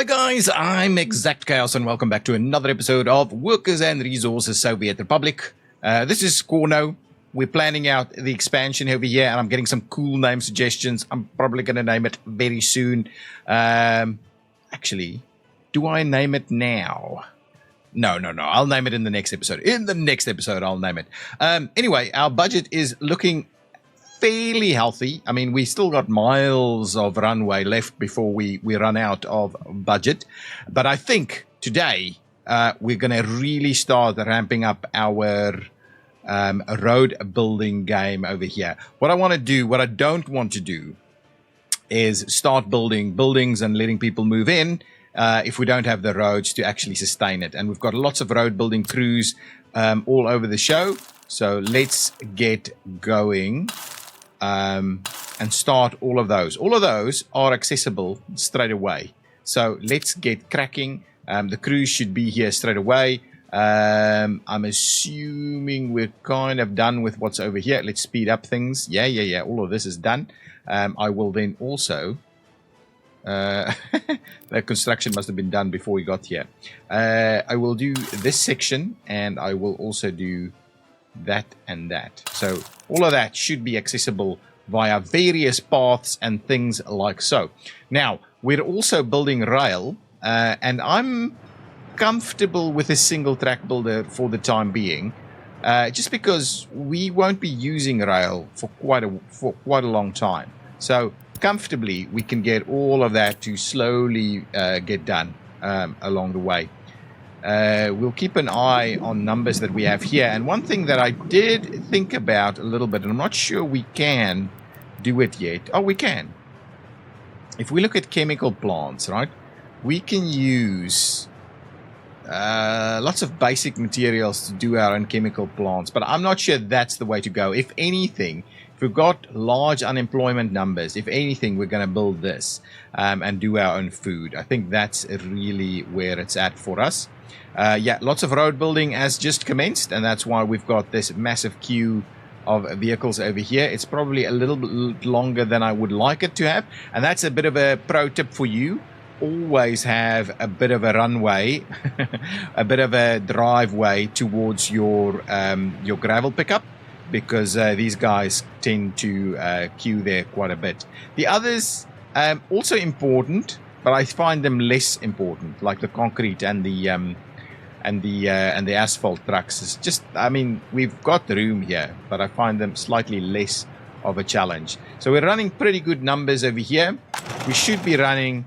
Hi guys, I'm ExactChaos and welcome back to another episode of Workers and Resources Soviet Republic. This is Cornoe. We're planning out the expansion over here and I'm getting some cool name suggestions. I'm probably going to name it very soon. Actually, do I name it now? No. I'll name it in the next episode. In the next episode, I'll name it. Anyway, our budget is looking fairly healthy. I mean, we still got miles of runway left before we run out of budget. But I think today we're going to really start ramping up our road building game over here. What I want to do, what I don't want to do, is start building buildings and letting people move in if we don't have the roads to actually sustain it. And we've got lots of road building crews all over the show. So let's get going. And start all of those. All of those are accessible straight away. So let's get cracking. The crews should be here straight away. I'm assuming we're kind of done with what's over here. Let's speed up things. Yeah. All of this is done. I will then also... the construction must have been done before we got here. I will do this section and I will also do that and that. So all of that should be accessible via various paths and things like so. Now, we're also building rail, and I'm comfortable with a single track builder for the time being, just because we won't be using rail for quite a long time. So comfortably, we can get all of that to slowly get done along the way. We'll keep an eye on numbers that we have here. And one thing that I did think about a little bit, and I'm not sure we can do it yet. Oh, we can. If we look at chemical plants, right, we can use lots of basic materials to do our own chemical plants. But I'm not sure that's the way to go. If anything, if we've got large unemployment numbers, if anything, we're going to build this and do our own food. I think that's really where it's at for us. Yeah, lots of road building has just commenced, and that's why we've got this massive queue of vehicles over here. It's probably a little bit longer than I would like it to have, and that's a bit of a pro tip for you. Always have a bit of a runway, a bit of a driveway towards your gravel pickup, because these guys tend to queue there quite a bit. The others also important, but I find them less important, like the concrete and the asphalt trucks. It's just, I mean, we've got the room here, but I find them slightly less of a challenge. So we're running pretty good numbers over here. We should be running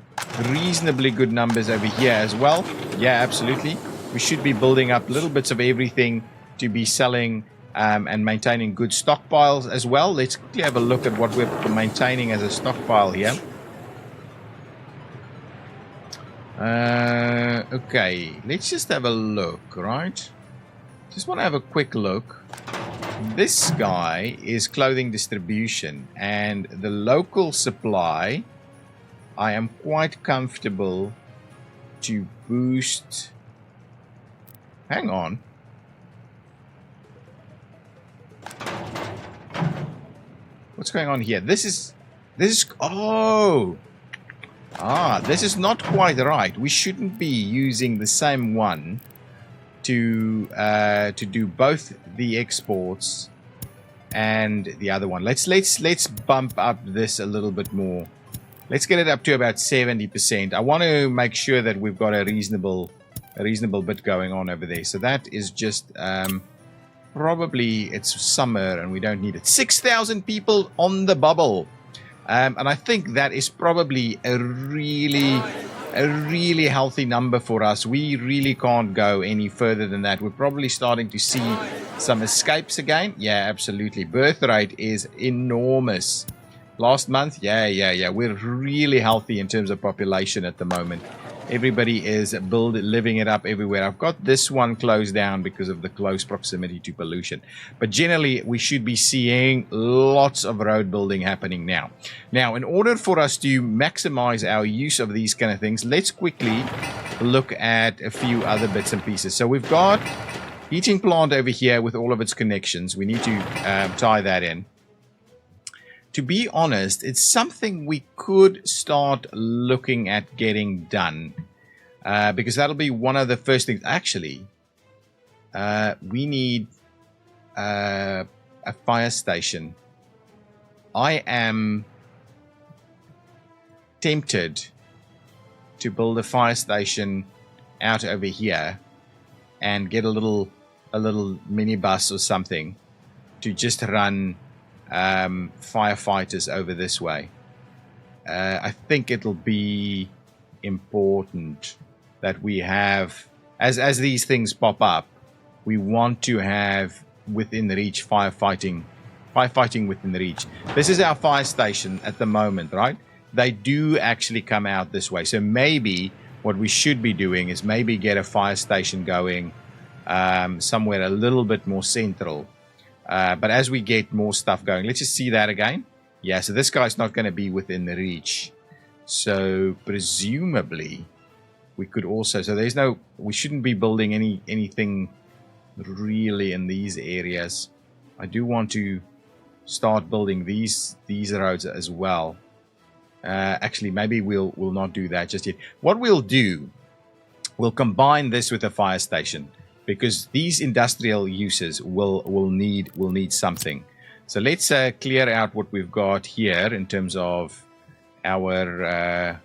reasonably good numbers over here as well. Yeah, absolutely. We should be building up little bits of everything to be selling and maintaining good stockpiles as well. Let's quickly have a look at what we're maintaining as a stockpile here. Okay, let's just have a look, right? Just want to have a quick look. This guy is clothing distribution, and the local supply, I am quite comfortable to boost. Hang on. What's going on here? This is oh. This is not quite right. We shouldn't be using the same one to do both the exports and the other one. Let's bump up this a little bit more. Let's get it up to about 70%. I want to make sure that we've got a reasonable bit going on over there. So that is just probably, it's summer and we don't need it. 6,000 people on the bubble. And I think that is probably a really healthy number for us. We really can't go any further than that. We're probably starting to see some escapes again. Yeah, absolutely. Birth rate is enormous. Last month, yeah. We're really healthy in terms of population at the moment. Everybody is living it up everywhere. I've got this one closed down because of the close proximity to pollution. But generally, we should be seeing lots of road building happening now. Now, in order for us to maximize our use of these kind of things, let's quickly look at a few other bits and pieces. So we've got heating plant over here with all of its connections. We need to tie that in. to be honest, it's something we could start looking at getting done. Because that'll be one of the first things. Actually, we need a fire station. I am tempted to build a fire station out over here and get a little minibus or something to just run firefighters over this way. I think it'll be important that we have, as these things pop up, we want to have within reach firefighting within the reach. This is our fire station at the moment, right? They do actually come out this way. So maybe what we should be doing is maybe get a fire station going somewhere a little bit more central. But as we get more stuff going, let's just see that again. Yeah, so this guy's not going to be within the reach. So presumably we could also, so there's no, we shouldn't be building anything really in these areas. I do want to start building these roads as well. Actually, maybe we'll not do that just yet. What we'll do, we'll combine this with a fire station, because these industrial uses will need something. So let's clear out what we've got here in terms of our.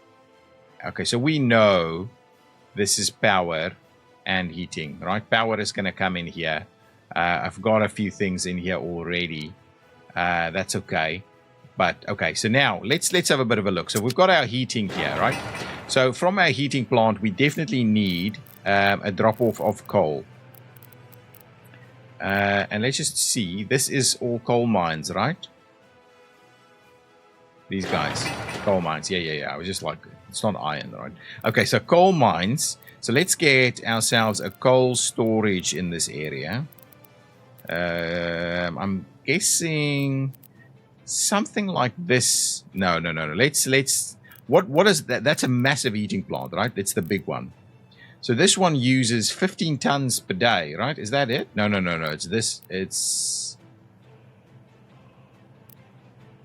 Okay, so we know this is power and heating, right? Power is going to come in here. I've got a few things in here already. That's okay. But okay, so now let's have a bit of a look. So we've got our heating here, right? So from our heating plant, we definitely need a drop-off of coal. And let's just see. This is all coal mines, right? These guys, coal mines. Yeah. I was just like, it's not iron, right? Okay, so coal mines. So let's get ourselves a coal storage in this area. I'm guessing something like this. No. Let's. What is that? That's a massive heating plant, right? It's the big one. So this one uses 15 tons per day, right? Is that it? No. It's this. It's.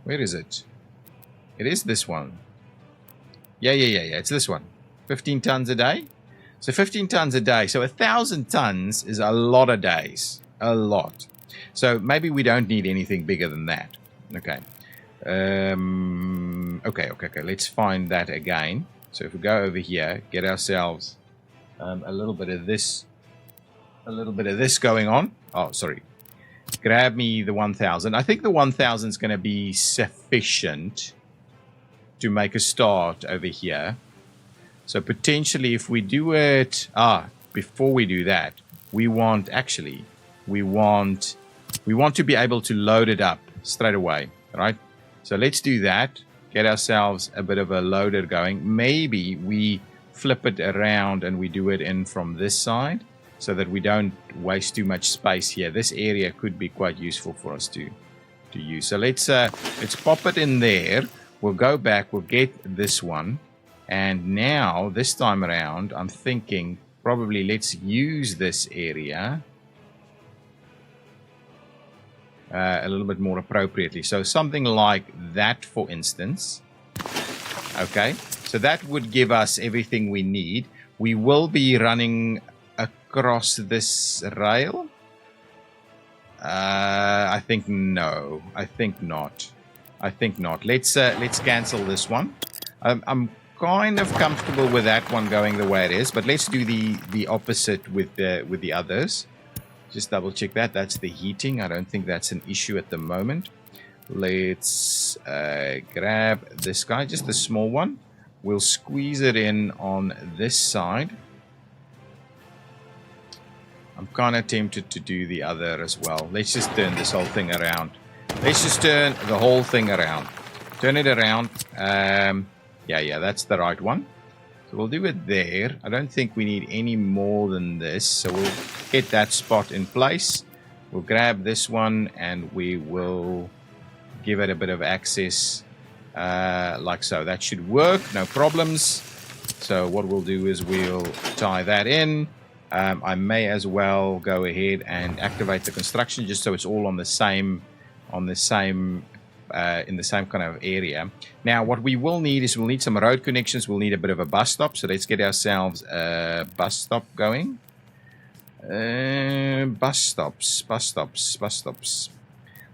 Where is it? It is this one. Yeah. It's this one. 15 tons a day. So 15 tons a day. So 1,000 tons is a lot of days. A lot. So maybe we don't need anything bigger than that. Okay. Okay. Let's find that again. So if we go over here, get ourselves a little bit of this going on. Oh, sorry. Grab me the 1,000. I think the 1,000 is going to be sufficient to make a start over here. So potentially if we do it, before we do that, we want to be able to load it up straight away, right? So let's do that. Get ourselves a bit of a loader going. Maybe we flip it around and we do it in from this side so that we don't waste too much space here. This area could be quite useful for us to use. So let's pop it in there. We'll go back. We'll get this one. And now, this time around, I'm thinking probably let's use this area a little bit more appropriately. So something like that, for instance. Okay, so that would give us everything we need. We will be running across this rail. I think no. I think not. Let's cancel this one. I'm kind of comfortable with that one going the way it is, but let's do the opposite with the others. Just double check that. That's the heating. I don't think that's an issue at the moment. Let's grab this guy, just the small one. We'll squeeze it in on this side. I'm kind of tempted to do the other as well. Let's just turn this whole thing around. Let's just turn the whole thing around. Turn it around. Yeah, that's the right one. So we'll do it there. I don't think we need any more than this. So we'll get that spot in place. We'll grab this one and we will give it a bit of access like so. That should work, no problems. So what we'll do is we'll tie that in. I may as well go ahead and activate the construction just so it's all on the same in the same kind of area. Now, what we will need is we'll need some road connections. We'll need a bit of a bus stop. So let's get ourselves a bus stop going. Bus stops.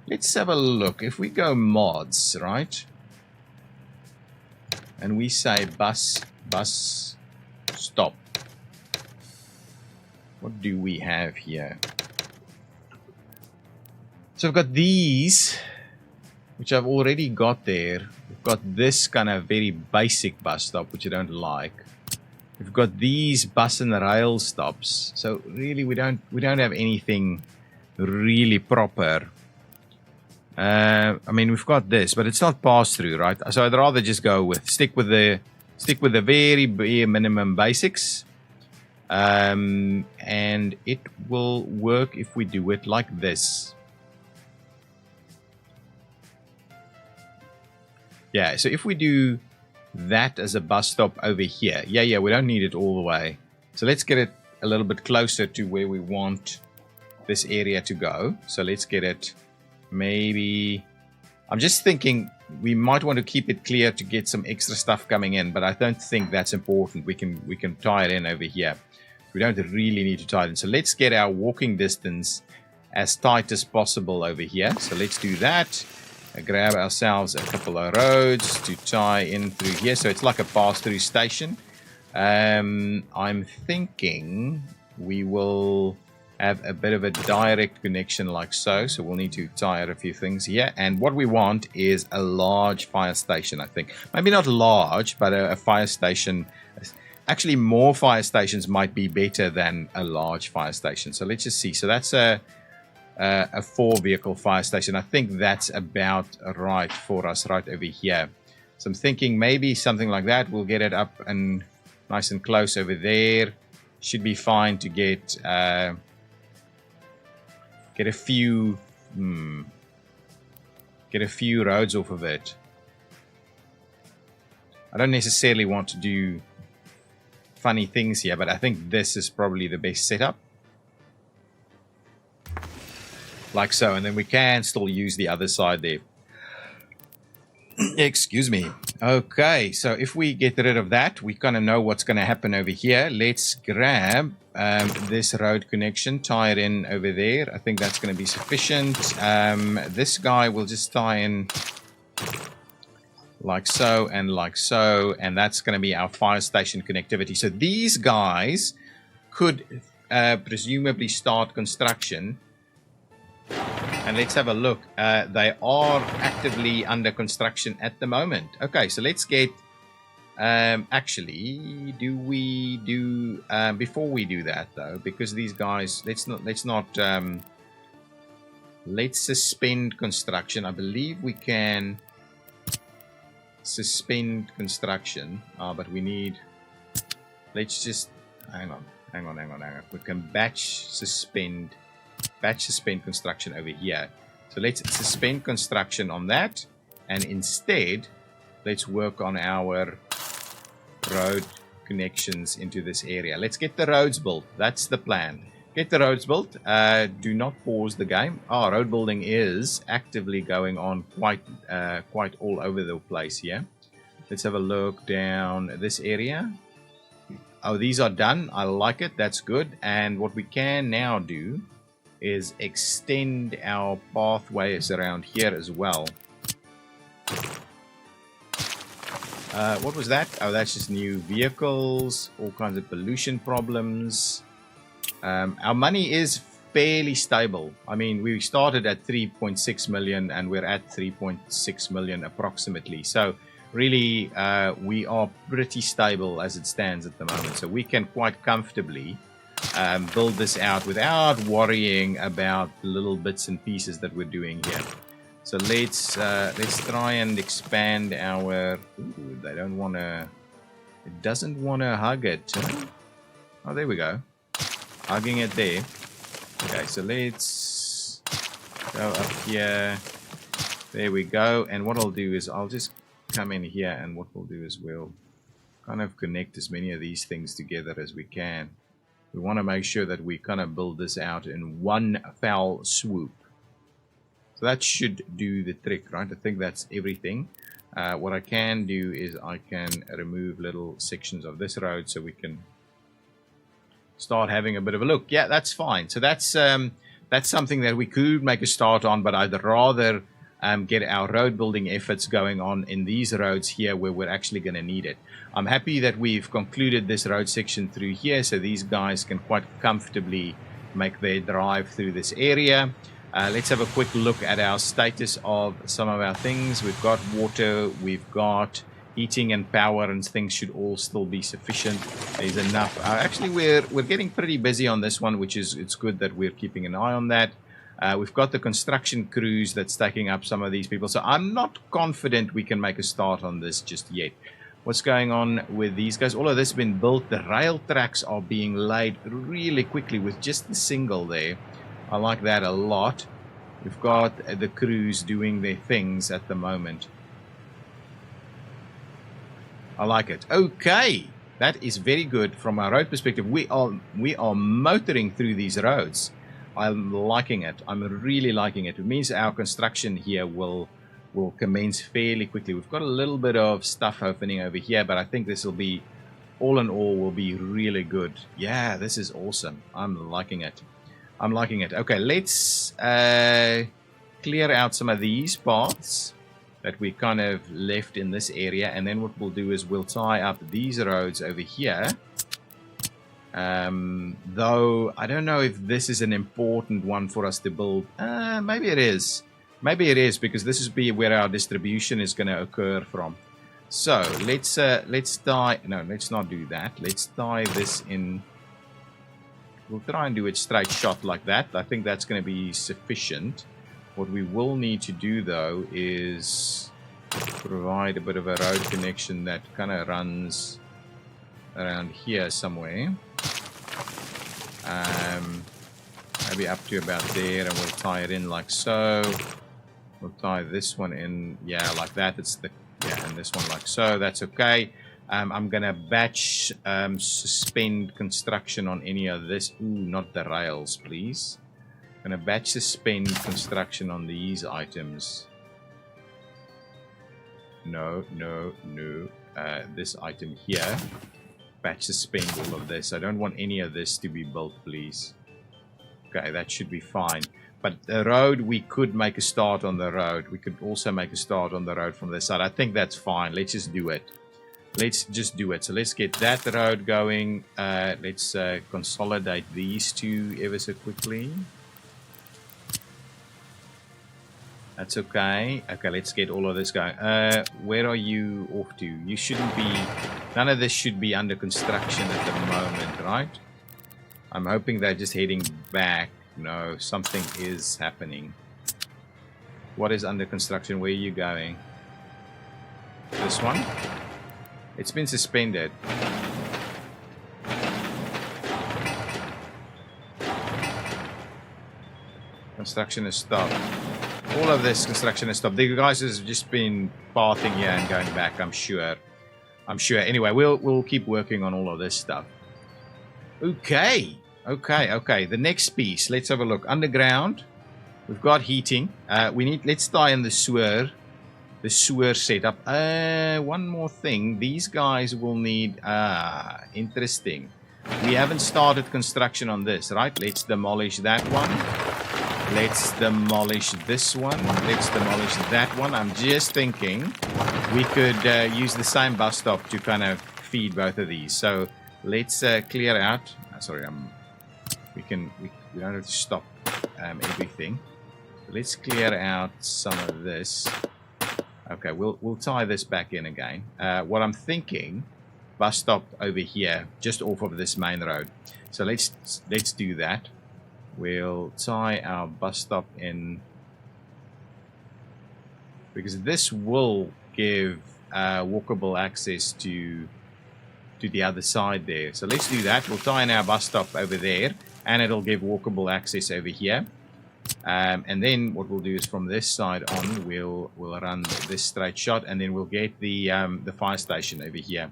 Let's have a look. If we go mods, right? And we say bus stop. What do we have here? So I've got these, which I've already got there. We've got this kind of very basic bus stop, which I don't like. We've got these bus and rail stops. So really, we don't have anything really proper. I mean, we've got this, but it's not pass through, right? So I'd rather just go with stick with the very bare minimum basics, and it will work if we do it like this. Yeah, so if we do that as a bus stop over here, yeah, we don't need it all the way. So let's get it a little bit closer to where we want this area to go. So let's get it. Maybe I'm just thinking we might want to keep it clear to get some extra stuff coming in, but I don't think that's important. We can tie it in over here. We don't really need to tie it in. So let's get our walking distance as tight as possible over here. So let's do that. Grab ourselves a couple of roads to tie in through here. So it's like a pass-through station. I'm thinking we will have a bit of a direct connection like so. So we'll need to tie out a few things here. And what we want is a large fire station, I think. Maybe not large, but a fire station. Actually, more fire stations might be better than a large fire station. So let's just see. So that's a 4-vehicle fire station. I think that's about right for us right over here. So I'm thinking maybe something like that. We'll get it up and nice and close over there. Should be fine to get a few roads off of it. I don't necessarily want to do funny things here, but I think this is probably the best setup. Like so, and then we can still use the other side there. Excuse me. Okay, so if we get rid of that, we kind of know what's going to happen over here. Let's grab this road connection, tie it in over there. I think that's going to be sufficient. This guy will just tie in like so, and that's going to be our fire station connectivity. So these guys could presumably start construction. And let's have a look. They are actively under construction at the moment. Okay, so let's get... actually, before we do that, though, because these guys... Let's suspend construction. I believe we can suspend construction. But we need... Let's just... Hang on. We can batch suspend construction over here. So let's suspend construction on that, and instead let's work on our road connections into this area. Let's get the roads built. That's the plan. Get the roads built. Do not pause the game. Road building is actively going on quite all over the place here. Let's have a look down this area. Oh, these are done. I like it. That's good. And what we can now do is extend our pathways around here as well. What was that? Oh, that's just new vehicles, all kinds of pollution problems. Our money is fairly stable. I mean, we started at 3.6 million and we're at 3.6 million approximately. So really, we are pretty stable as it stands at the moment. So we can quite comfortably build this out without worrying about the little bits and pieces that we're doing here. So let's try and expand our... Ooh, they don't want to... It doesn't want to hug it. Huh? Oh, there we go. Hugging it there. Okay, so let's go up here. There we go. And what I'll do is I'll just come in here, and what we'll do is we'll kind of connect as many of these things together as we can. We want to make sure that we kind of build this out in one foul swoop. So that should do the trick, right? I think that's everything. What I can do is I can remove little sections of this road so we can start having a bit of a look. Yeah, that's fine. So that's something that we could make a start on, but I'd rather get our road building efforts going on in these roads here where we're actually going to need it. I'm happy that we've concluded this road section through here so these guys can quite comfortably make their drive through this area. Let's have a quick look at our status of some of our things. We've got water, we've got heating and power, and things should all still be sufficient. There's enough. Actually, we're getting pretty busy on this one, which is it's good that we're keeping an eye on that. We've got the construction crews that's taking up some of these people, so I'm not confident we can make a start on this just yet. What's going on with these guys? All of this has been built. The rail tracks are being laid really quickly with just the single there. I like that a lot. We've got the crews doing their things at the moment. I like it. Okay, that is very good from a road perspective. We are motoring through these roads. I'm liking it. I'm really liking it. It means our construction here will commence fairly quickly. We've got a little bit of stuff opening over here, but I think this will be, all in all, will be really good. Yeah, this is awesome. I'm liking it. I'm liking it. Okay, let's clear out some of these parts that we kind of left in this area, and then what we'll do is we'll tie up these roads over here. Though I don't know if this is an important one for us to build. Maybe it is. Maybe it is, because this is where our distribution is going to occur from. So let's tie. No, let's not do that. Let's tie this in. We'll try and do it straight shot like that. I think that's going to be sufficient. What we will need to do, though, is provide a bit of a road connection that kind of runs around here somewhere. Maybe up to about there, and we'll tie it in like so. We'll tie this one in, yeah, like that. It's the, yeah, and this one like so. That's okay. I'm gonna batch suspend construction on any of this. Ooh, not the rails, please. I'm gonna batch suspend construction on these items. No. This item here. Batch suspend all of this. I don't want any of this to be built, please. Okay, that should be fine. But the road, we could make a start on the road. We could also make a start on the road from this side. I think that's fine. Let's just do it. Let's just do it. So let's get that road going. Let's consolidate these two ever so quickly. That's okay. Okay, let's get all of this going. Where are you off to? You shouldn't be... None of this should be under construction at the moment, right? I'm hoping they're just heading back. No, something is happening. What is under construction? Where are you going? This one? It's been suspended. Construction is stopped. All of this construction is stopped. The guys has just been pathing here and going back, I'm sure. Anyway, we'll keep working on all of this stuff. Okay. The next piece. Let's have a look. Underground. We've got heating. Let's tie in the sewer setup. One more thing. These guys will need interesting. We haven't started construction on this, right? Let's demolish that one. Let's demolish this one. Let's demolish that one. I'm just thinking we could use the same bus stop to kind of feed both of these. So let's clear out. Sorry, we don't have to stop everything. Let's clear out some of this. Okay, we'll tie this back in again. What I'm thinking, bus stop over here, just off of this main road. So let's do that. We'll tie our bus stop in, because this will give walkable access to the other side there. So let's do that. We'll tie in our bus stop over there, and it'll give walkable access over here. And then what we'll do is from this side on, we'll run this straight shot, and then we'll get the fire station over here.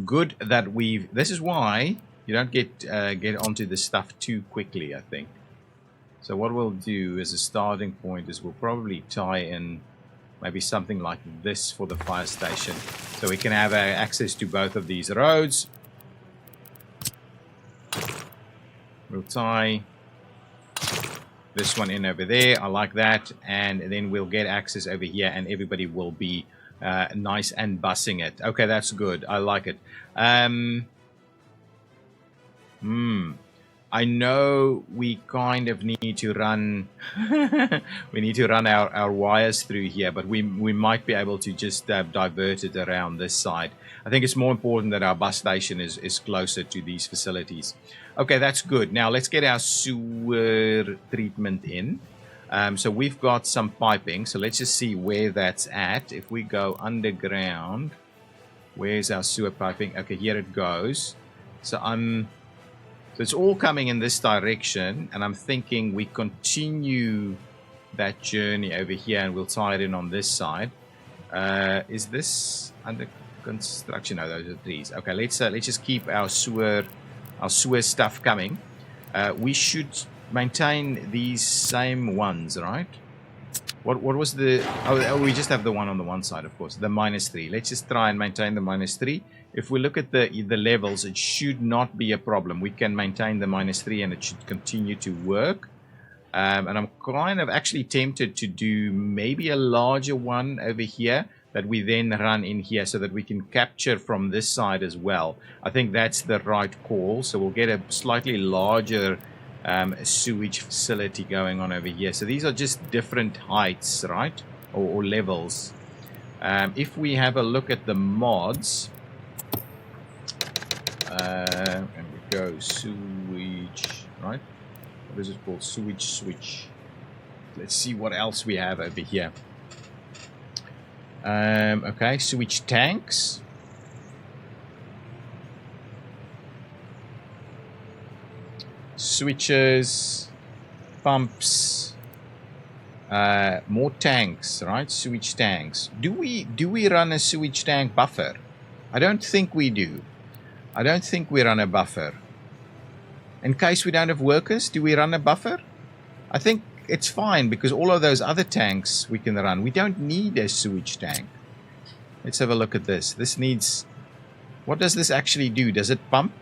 Good that this is why you don't get onto this stuff too quickly, I think. So what we'll do as a starting point is we'll probably tie in maybe something like this for the fire station. So we can have access to both of these roads. We'll tie this one in over there. I like that. And then we'll get access over here and everybody will be nice and bussing it. Okay, that's good. I like it. I know we kind of need to run we need to run our wires through here, but we might be able to just divert it around this side. I think it's more important that our bus station is closer to these facilities. Okay, that's good. Now let's get our sewer treatment in. So we've got some piping, so let's just see where that's at. If we go underground, where's our sewer piping? Okay, here it goes. So it's all coming in this direction, and I'm thinking we continue that journey over here, and we'll tie it in on this side. Is this under construction? No, those are trees. Okay, let's just keep our sewer stuff coming. We should maintain these same ones, right? What was the... Oh, we just have the one on the one side, of course. The -3. Let's just try and maintain the -3. If we look at the levels, it should not be a problem. We can maintain the -3 and it should continue to work. And I'm kind of actually tempted to do maybe a larger one over here that we then run in here so that we can capture from this side as well. I think that's the right call. So we'll get a slightly larger sewage facility going on over here. So these are just different heights, right? Or levels. If we have a look at the mods, and we go sewage, right? What is it called? Sewage switch. Let's see what else we have over here. Okay, sewage tanks. Switches, pumps, more tanks, right? Sewage tanks. Do we run a sewage tank buffer? I don't think we do. I don't think we run a buffer. In case we don't have workers, do we run a buffer? I think it's fine because all of those other tanks we can run. We don't need a sewage tank. Let's have a look at this. This needs... What does this actually do? Does it pump?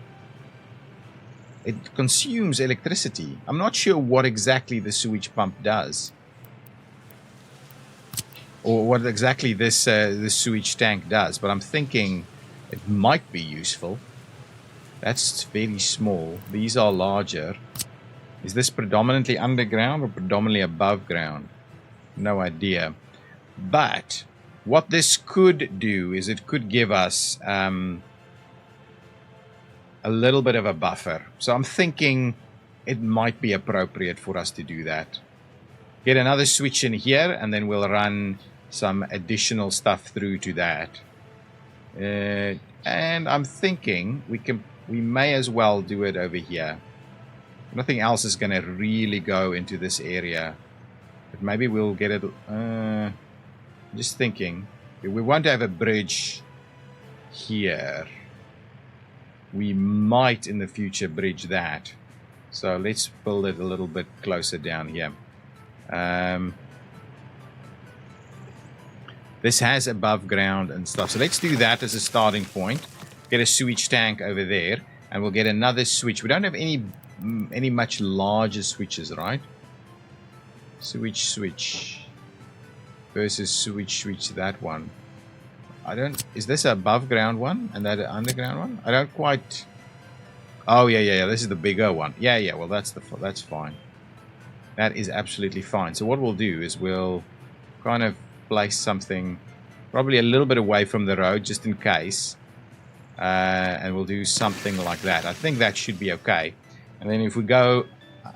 It consumes electricity. I'm not sure what exactly the sewage pump does. Or what exactly this sewage tank does. But I'm thinking it might be useful. That's very small. These are larger. Is this predominantly underground or predominantly above ground? No idea. But what this could do is it could give us a little bit of a buffer. So I'm thinking it might be appropriate for us to do that. Get another switch in here and then we'll run some additional stuff through to that. And I'm thinking we may as well do it over here. Nothing else is going to really go into this area. But maybe we'll get it... just thinking. We won't have a bridge here. We might in the future bridge that. So let's build it a little bit closer down here. This has above ground and stuff. So let's do that as a starting point. Get a sewage tank over there. And we'll get another switch. We don't have any much larger switches, right? Sewage switch versus sewage switch, that one. Is this a above ground one and that an underground one? I don't quite... Oh, yeah. This is the bigger one. Yeah. Well, that's fine. That is absolutely fine. So what we'll do is we'll kind of place something probably a little bit away from the road just in case. And we'll do something like that. I think that should be okay. And then if we go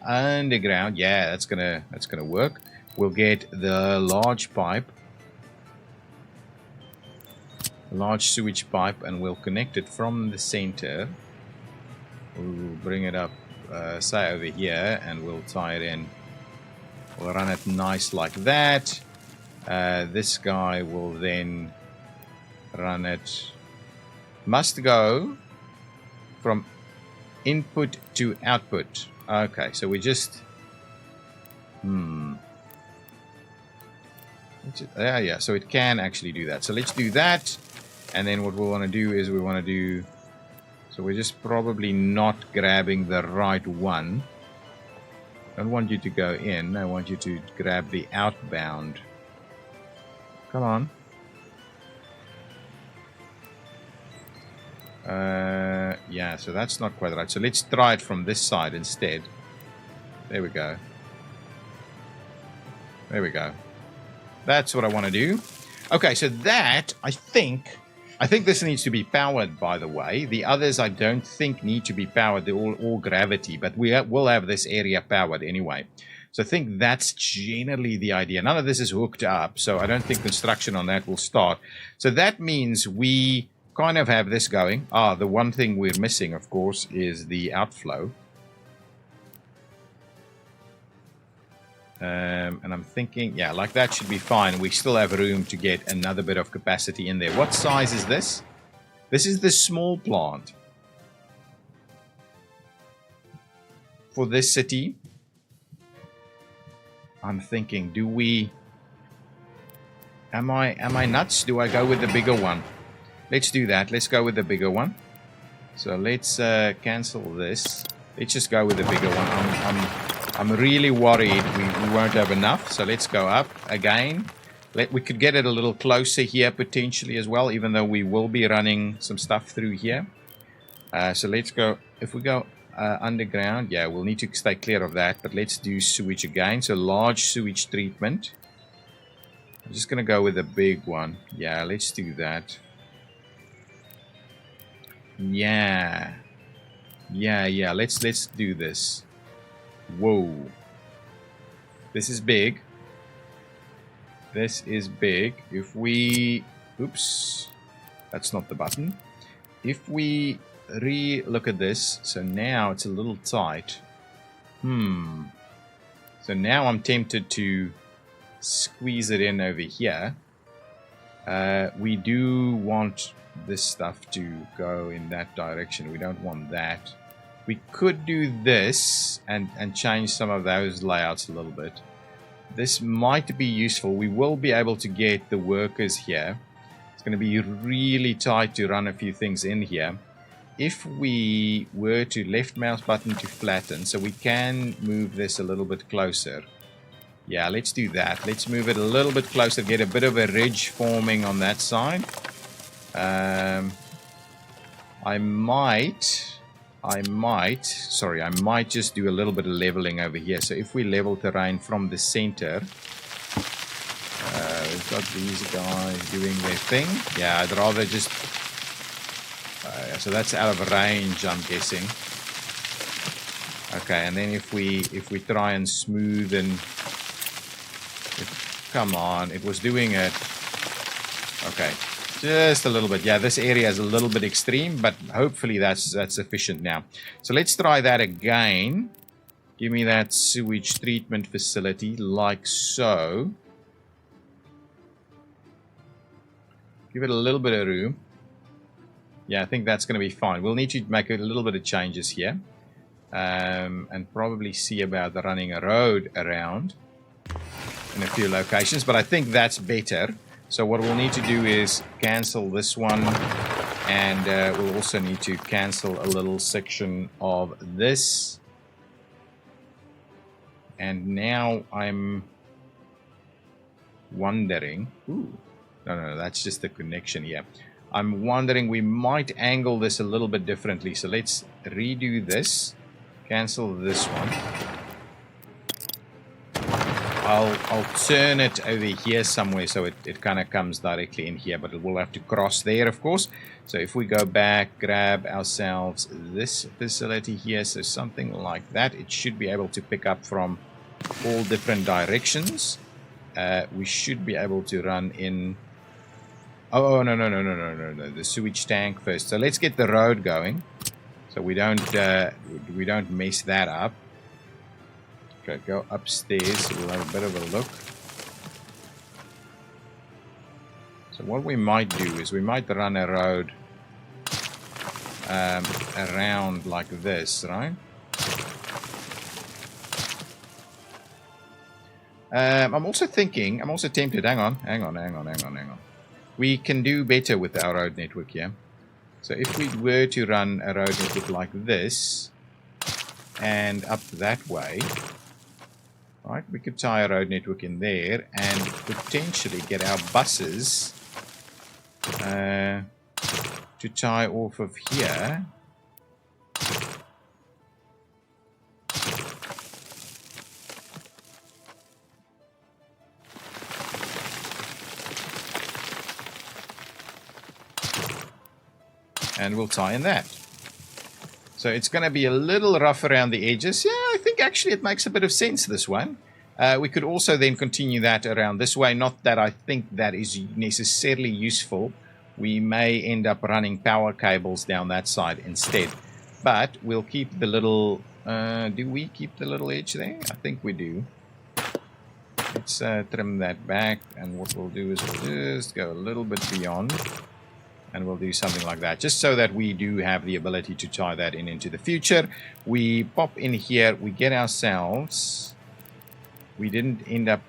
underground, yeah, that's gonna work. We'll get the large pipe. Large sewage pipe, and we'll connect it from the center. We'll bring it up, say over here, and we'll tie it in. We'll run it nice like that. This guy will then run it. Must go from input to output. Okay, so we just Yeah, so it can actually do that. So let's do that. And then what we want to do is we want to do... So we're just probably not grabbing the right one. I don't want you to go in. I want you to grab the outbound. Come on. Yeah, so that's not quite right. So let's try it from this side instead. There we go. There we go. That's what I want to do. Okay, so that, I think this needs to be powered, by the way. The others I don't think need to be powered. They're all gravity, but will have this area powered anyway. So I think that's generally the idea. None of this is hooked up, so I don't think construction on that will start. So that means we kind of have this going. The one thing we're missing, of course, is the outflow. And I'm thinking, yeah, like that should be fine. We still have room to get another bit of capacity in there. What size is this? This is the small plant for this city. I'm thinking, do we... Am I nuts? Do I go with the bigger one? Let's do that. Let's go with the bigger one. So let's cancel this. Let's just go with the bigger one. I'm really worried we won't have enough, so let's go up again. We could get it a little closer here potentially as well, even though we will be running some stuff through here. So let's go, if we go underground, yeah, we'll need to stay clear of that, but let's do sewage again. So large sewage treatment. I'm just going to go with the big one. Yeah, let's do that. Yeah, let's do this. Whoa, this is big. This is big. If we... Oops, that's not the button. If we re-look at this, so now it's a little tight. So now I'm tempted to squeeze it in over here. We do want this stuff to go in that direction. We don't want that. We could do this and change some of those layouts a little bit. This might be useful. We will be able to get the workers here. It's going to be really tight to run a few things in here. If we were to left mouse button to flatten, so we can move this a little bit closer. Yeah, let's do that. Let's move it a little bit closer, get a bit of a ridge forming on that side. I might just do a little bit of leveling over here. So if we level terrain from the center, we've got these guys doing their thing. Yeah, I'd rather just... so that's out of range, I'm guessing. Okay, and then if we try and smoothen... Come on, it was doing it. Okay. Just a little bit. Yeah, this area is a little bit extreme, but hopefully that's sufficient now. So let's try that again. Give me that sewage treatment facility like so. Give it a little bit of room. Yeah, I think that's going to be fine. We'll need to make a little bit of changes here. And probably see about running a road around in a few locations, but I think that's better. So what we'll need to do is cancel this one, and we'll also need to cancel a little section of this. And now I'm wondering... Ooh, no, that's just the connection here. I'm wondering we might angle this a little bit differently. So let's redo this, cancel this one. I'll turn it over here somewhere so it kind of comes directly in here, but it will have to cross there, of course. So if we go back, grab ourselves this facility here, so something like that, it should be able to pick up from all different directions. We should be able to run in... Oh, no, the sewage tank first. So let's get the road going so we don't mess that up. Okay, go upstairs, so we'll have a bit of a look. So what we might do is we might run a road around like this, right? I'm also tempted. Hang on. We can do better with our road network here. So if we were to run a road network like this and up that way, right, we could tie a road network in there and potentially get our buses to tie off of here. And we'll tie in that. So it's going to be a little rough around the edges. Yeah, I think actually it makes a bit of sense, this one. We could also then continue that around this way. Not that I think that is necessarily useful. We may end up running power cables down that side instead. But we'll keep the little... do we keep the little edge there? I think we do. Let's trim that back. And what we'll do is we'll just go a little bit beyond. And we'll do something like that, just so that we do have the ability to tie that in into the future. We pop in here, we get ourselves... We didn't end up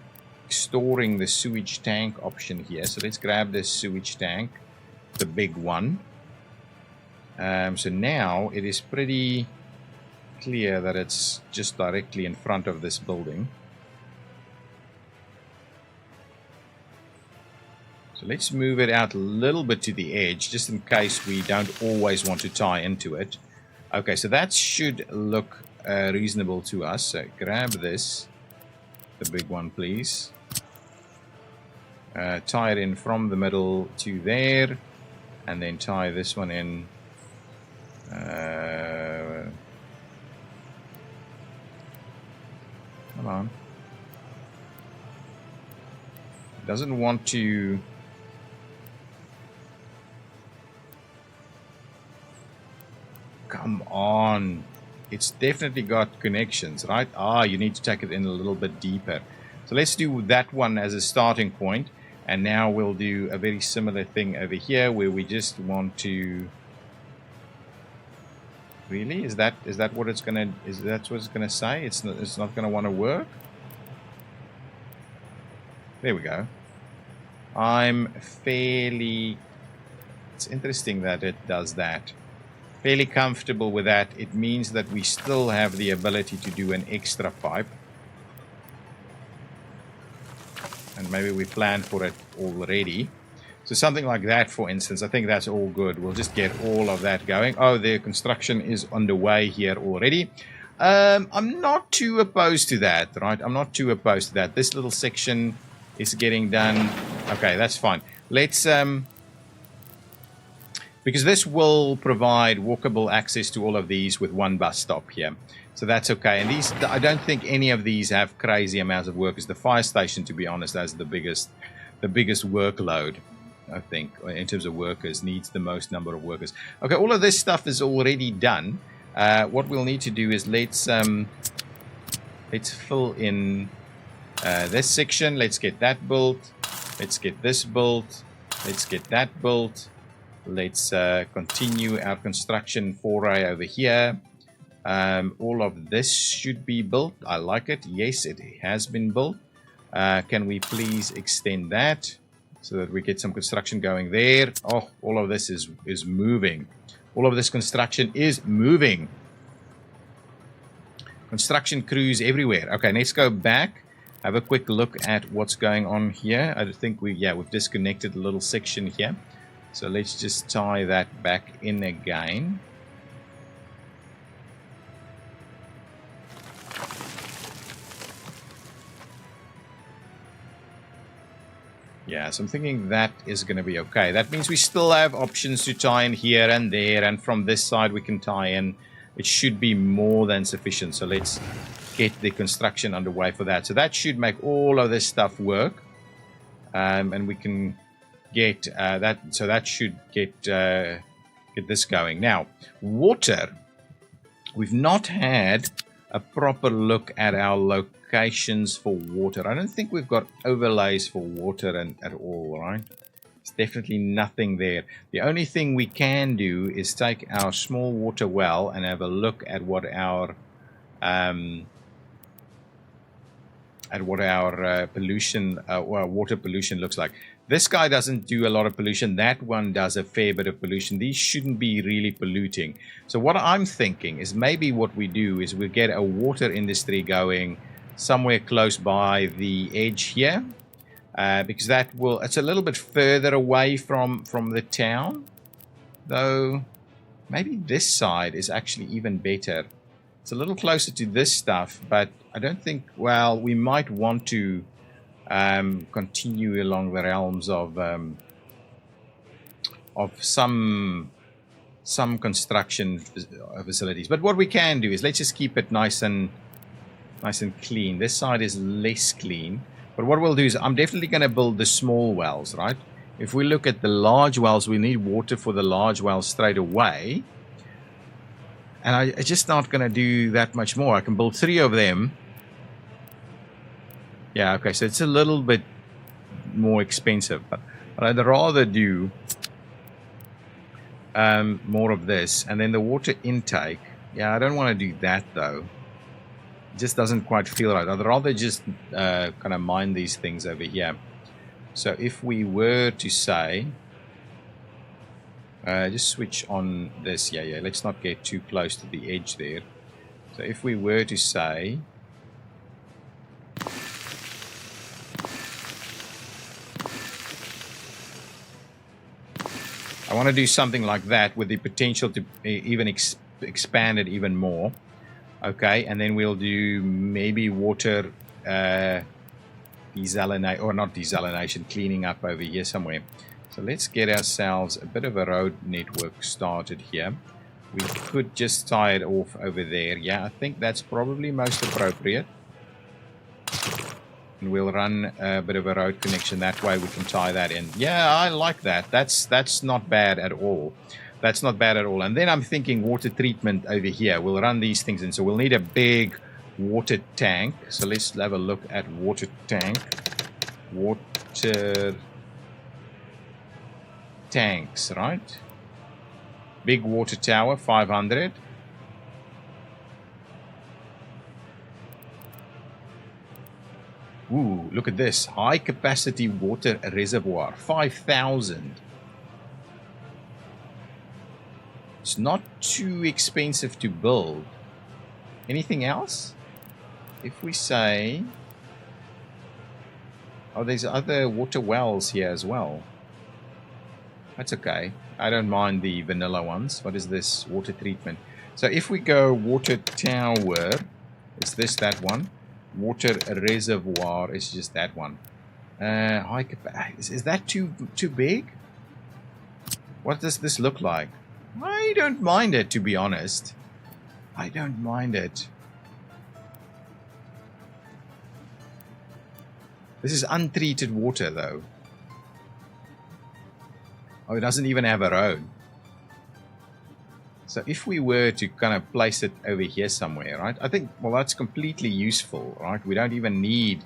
storing the sewage tank option here, so let's grab this sewage tank, the big one. So now it is pretty clear that it's just directly in front of this building. So let's move it out a little bit to the edge, just in case we don't always want to tie into it. Okay, so that should look reasonable to us. So grab this, the big one, please. Tie it in from the middle to there, and then tie this one in. Come on. It doesn't want to... Come on. It's definitely got connections, right? Ah, you need to take it in a little bit deeper. So let's do that one as a starting point. And now we'll do a very similar thing over here where we just want to... Really? Is that what it's gonna... Is that what it's gonna say? It's not gonna want to work? There we go. I'm fairly... It's interesting that it does that. Fairly comfortable with that. It means that we still have the ability to do an extra pipe. And maybe we planned for it already. So something like that, for instance, I think that's all good. We'll just get all of that going. Oh, the construction is underway here already. I'm not too opposed to that, right? I'm not too opposed to that. This little section is getting done. Okay, that's fine. Let's... because this will provide walkable access to all of these with one bus stop here. So that's okay. And these, I don't think any of these have crazy amounts of workers. The fire station, to be honest, has the biggest workload, I think, in terms of workers, needs the most number of workers. Okay, all of this stuff is already done. What we'll need to do is let's fill in this section. Let's get that built. Let's get this built. Let's get that built. Let's continue our construction foray over here. All of this should be built. I like it. Yes, it has been built. Can we please extend that so that we get some construction going there? Oh, all of this is moving. All of this construction is moving. Construction crews everywhere. Okay, let's go back. Have a quick look at what's going on here. I think we've disconnected a little section here. So let's just tie that back in again. Yeah, so I'm thinking that is going to be okay. That means we still have options to tie in here and there, and from this side we can tie in. It should be more than sufficient. So let's get the construction underway for that. So that should make all of this stuff work. And we can get that. So that should get this going. Now, water. We've not had a proper look at our locations for water. I don't think we've got overlays for water at all, right? There's definitely nothing there. The only thing we can do is take our small water well and have a look at what our at what our pollution, or water pollution looks like. This guy doesn't do a lot of pollution. That one does a fair bit of pollution. These shouldn't be really polluting. So what I'm thinking is maybe what we do is we get a water industry going somewhere close by the edge here, because that will, it's a little bit further away from the town, though maybe this side is actually even better. It's a little closer to this stuff, but I don't think, well, we might want to continue along the realms of some construction facilities. But what we can do is let's just keep it nice and clean. This side is less clean, but what we'll do is I'm definitely going to build the small wells, right? If we look at the large wells, we need water for the large wells straight away, and I'm just not going to do that much more. I can build 3 of them. Yeah, okay, so it's a little bit more expensive, but I'd rather do more of this. And then the water intake, yeah, I don't want to do that though. It just doesn't quite feel right. I'd rather just kind of mine these things over here. So if we were to say, just switch on this, yeah, let's not get too close to the edge there. So if we were to say, I want to do something like that with the potential to even expand it even more. Okay, and then we'll do maybe water desalination, or not desalination, cleaning up over here somewhere. So let's get ourselves a bit of a road network started here. We could just tie it off over there. Yeah, I think that's probably most appropriate. And we'll run a bit of a road connection that way. We can tie that in. Yeah, I like that. That's not bad at all. That's not bad at all. And then I'm thinking water treatment over here. We'll run these things in. So we'll need a big water tank. So let's have a look at water tank. Water tanks, right? Big water tower, 500. Ooh, look at this. High capacity water reservoir, 5,000. It's not too expensive to build. Anything else? If we say... Oh, there's other water wells here as well. That's okay. I don't mind the vanilla ones. What is this? Water treatment. So if we go water tower, is this that one? Water reservoir is just that one. High capacity. Is that too big? What does this look like? I don't mind it, to be honest. I don't mind it. This is untreated water, though. Oh, it doesn't even have a road. So if we were to kind of place it over here somewhere, right? I think, well, that's completely useful, right? We don't even need...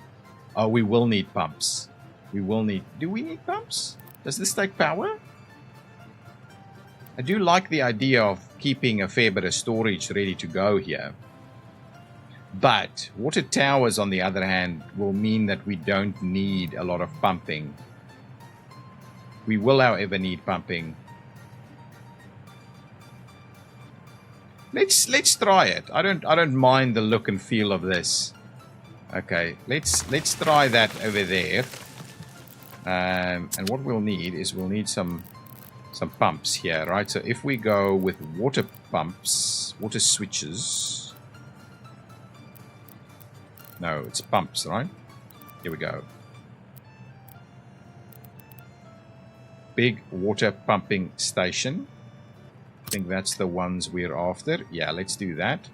Oh, we will need pumps. We will need... Do we need pumps? Does this take power? I do like the idea of keeping a fair bit of storage ready to go here. But water towers, on the other hand, will mean that we don't need a lot of pumping. We will, however, need pumping. Let's try it. I don't mind the look and feel of this. Okay, let's try that over there. And what we'll need is we'll need some pumps here, right? So if we go with water pumps, water switches. No, it's pumps, right? Here we go. Big water pumping station. I think that's the ones we're after. Yeah, let's do that.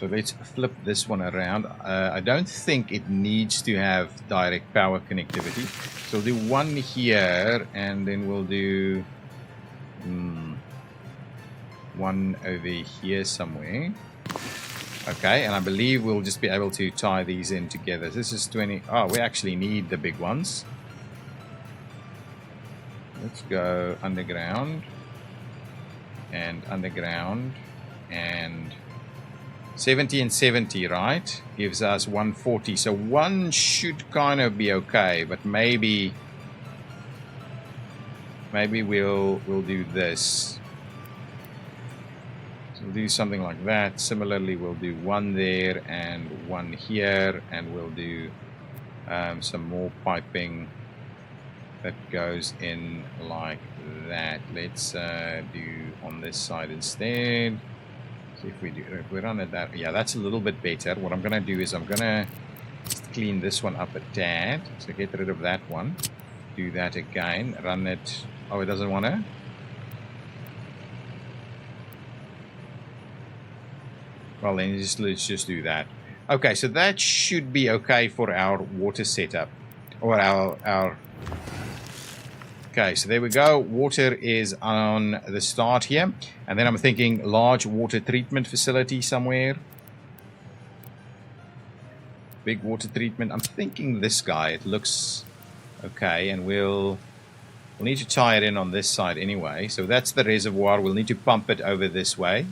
So let's flip this one around. I don't think it needs to have direct power connectivity. So we'll do one here, and then we'll do one over here somewhere. Okay, and I believe we'll just be able to tie these in together. This is 20. Oh, we actually need the big ones. Let's go underground. and underground, and 70 and 70, right? Gives us 140. So one should kind of be okay, but maybe we'll do this. So we'll do something like that. Similarly, we'll do one there and one here, and we'll do some more piping that goes in like that. Let's do on this side instead. See if we run it that, yeah, that's a little bit better. What I'm gonna do is I'm gonna just clean this one up a tad. So get rid of that one. Do that again. Run it. Oh, it doesn't want to. Well, then let's just do that. Okay, so that should be okay for our water setup, or our. Okay, so there we go. Water is on the start here. And then I'm thinking large water treatment facility somewhere. Big water treatment. I'm thinking this guy. It looks okay. And we'll need to tie it in on this side anyway. So that's the reservoir. We'll need to pump it over this way.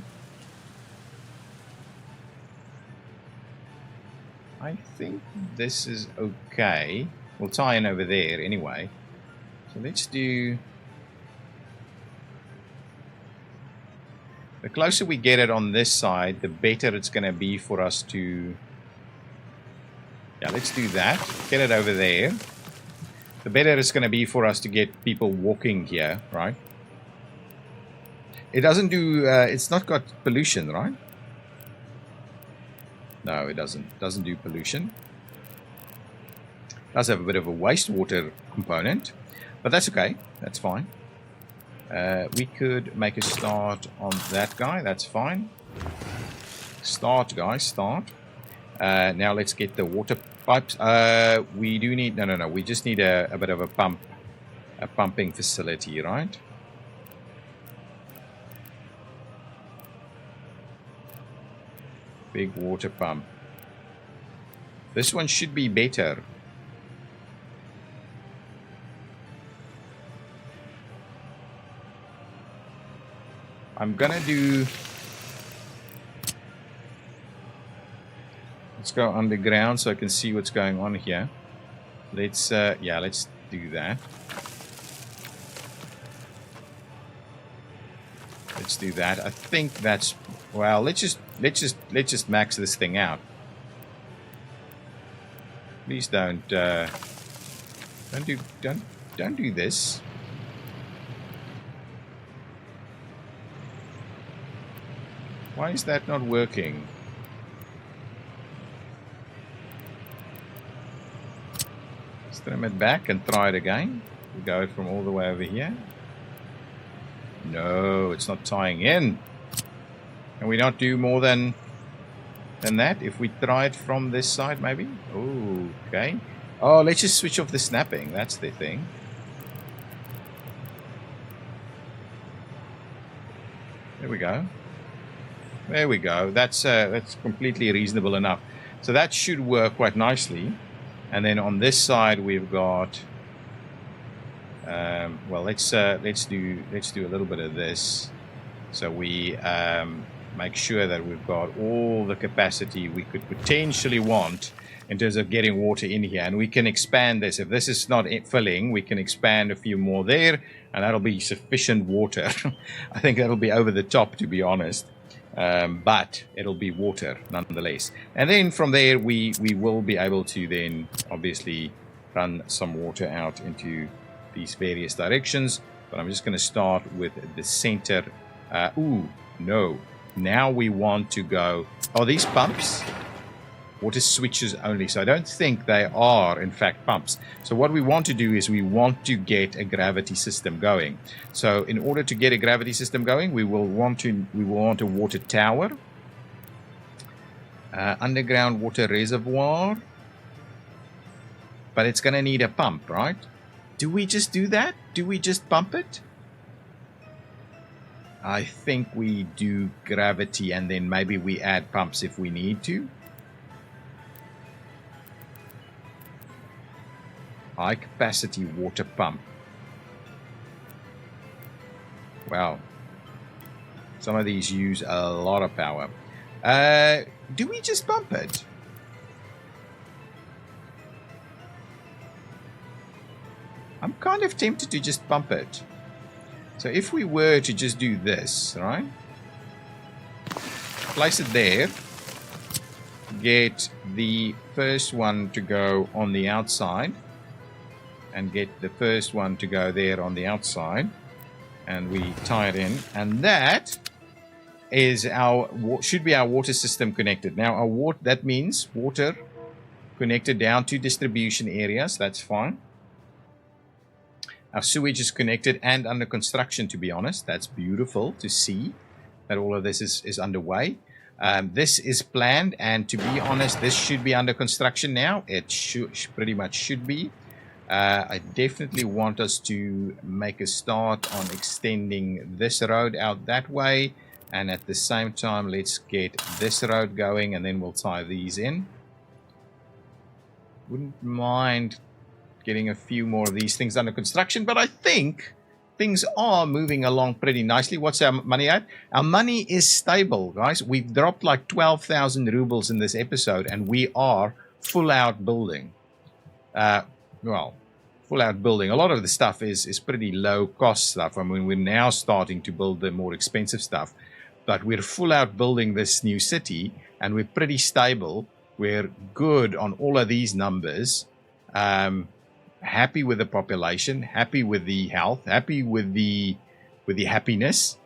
I think this is okay. We'll tie in over there anyway. So let's do... The closer we get it on this side, the better it's going to be for us to... Yeah, let's do that. Get it over there. The better it's going to be for us to get people walking here, right? It doesn't do... it's not got pollution, right? No, it doesn't. It doesn't do pollution. It does have a bit of a wastewater component. But that's okay. That's fine. We could make a start on that guy. That's fine. Start, guys. Start. Now let's get the water pipes. We do need... No. We just need a bit of a pump. A pumping facility, right? Big water pump. This one should be better. I'm gonna do... Let's go underground so I can see what's going on here. Let's yeah, let's do that. Let's do that. I think that's... Well, let's just max this thing out. Please don't do this. Why is that not working? Let's trim it back and try it again. We go from all the way over here. No, it's not tying in. Can we not do more than that? If we try it from this side, maybe? Oh, okay. Oh, let's just switch off the snapping. That's the thing. There we go. There we go. That's completely reasonable enough. So that should work quite nicely. And then on this side we've got. Well, let's do a little bit of this. So we make sure that we've got all the capacity we could potentially want in terms of getting water in here, and we can expand this. If this is not filling, we can expand a few more there, and that'll be sufficient water. I think that'll be over the top, to be honest. But it'll be water nonetheless. And then from there we will be able to then obviously run some water out into these various directions. But I'm just going to start with the center. Ooh, no. Now we want to go... Are these pumps? Water switches only. So I don't think they are in fact pumps. So what we want to do is we want to get a gravity system going. So in order to get a gravity system going, we will want a water tower, underground water reservoir, but it's going to need a pump, right? Do we just do that? Do we just pump it? I think we do gravity and then maybe we add pumps if we need to. High capacity water pump. Wow. Some of these use a lot of power. Do we just bump it? I'm kind of tempted to just bump it. So if we were to just do this, right? Place it there. Get the first one to go on the outside. And get the first one to go there on the outside. And we tie it in. And that is should be our water system connected. Now, that means water connected down to distribution areas. That's fine. Our sewage is connected and under construction, to be honest. That's beautiful to see that all of this is underway. This is planned, and to be honest, this should be under construction now. It pretty much should be. I definitely want us to make a start on extending this road out that way. And at the same time, let's get this road going, and then we'll tie these in. Wouldn't mind getting a few more of these things under construction, but I think things are moving along pretty nicely. What's our money at? Our money is stable, guys. We've dropped like 12,000 rubles in this episode, and we are full out building. Well, full out building. A lot of the stuff is pretty low cost stuff. I mean, we're now starting to build the more expensive stuff, but we're full out building this new city, and we're pretty stable. We're good on all of these numbers. Happy with the population, happy with the health, happy with the happiness,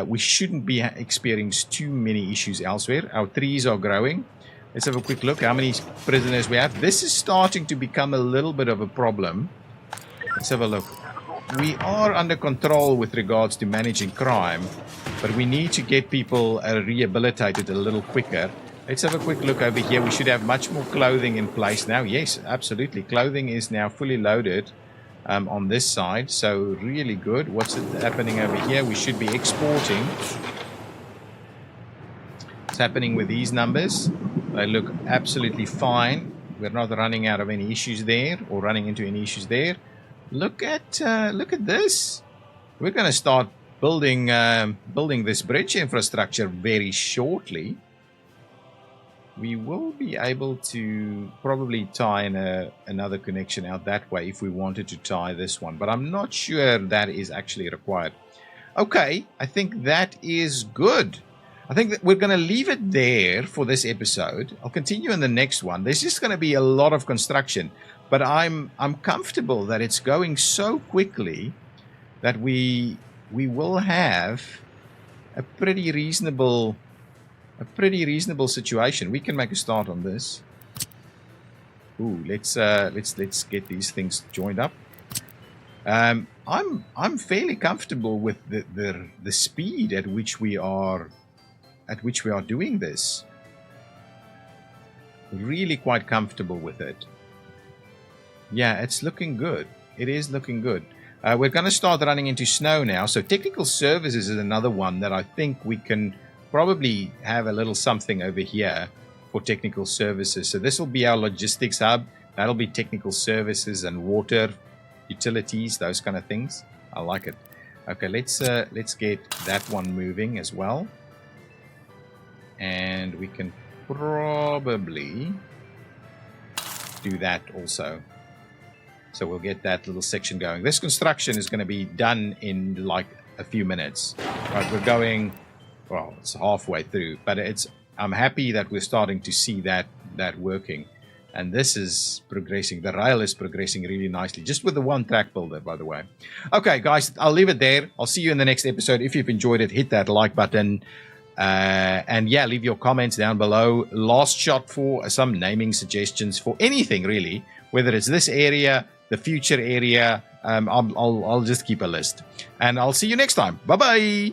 we shouldn't be experiencing too many issues elsewhere. Our trees are growing. Let's have a quick look how many prisoners we have. This is starting to become a little bit of a problem. Let's have a look. We are under control with regards to managing crime, but we need to get people rehabilitated a little quicker. Let's have a quick look over here. We should have much more clothing in place now. Yes, absolutely. Clothing is now fully loaded on this side. So really good. What's happening over here? We should be exporting. What's happening with these numbers? They look absolutely fine. We're not running out of any issues there or running into any issues there. Look at this. We're going to start building this bridge infrastructure very shortly. We will be able to probably tie in another connection out that way if we wanted to tie this one. But I'm not sure that is actually required. Okay, I think that is good. I think that we're going to leave it there for this episode. I'll continue in the next one. There's just going to be a lot of construction. But I'm comfortable that it's going so quickly that we will have a pretty reasonable situation. We can make a start on this. Ooh, let's get these things joined up. I'm fairly comfortable with the speed at which we are doing this. Really quite comfortable with it. Yeah, it's looking good. It is looking good. We're going to start running into snow now. So technical services is another one that I think we can probably have a little something over here for technical services. So this will be our logistics hub. That'll be technical services and water, utilities, those kind of things. I like it. Okay, let's get that one moving as well. And we can probably do that also. So we'll get that little section going. This construction is going to be done in like a few minutes. Right, we're going... Well, it's halfway through, but I'm happy that we're starting to see that working. And this is progressing. The rail is progressing really nicely, just with the one track builder, by the way. Okay, guys, I'll leave it there. I'll see you in the next episode. If you've enjoyed it, hit that like button. And yeah, leave your comments down below. Last shot for some naming suggestions for anything, really. Whether it's this area, the future area, I'll just keep a list. And I'll see you next time. Bye-bye.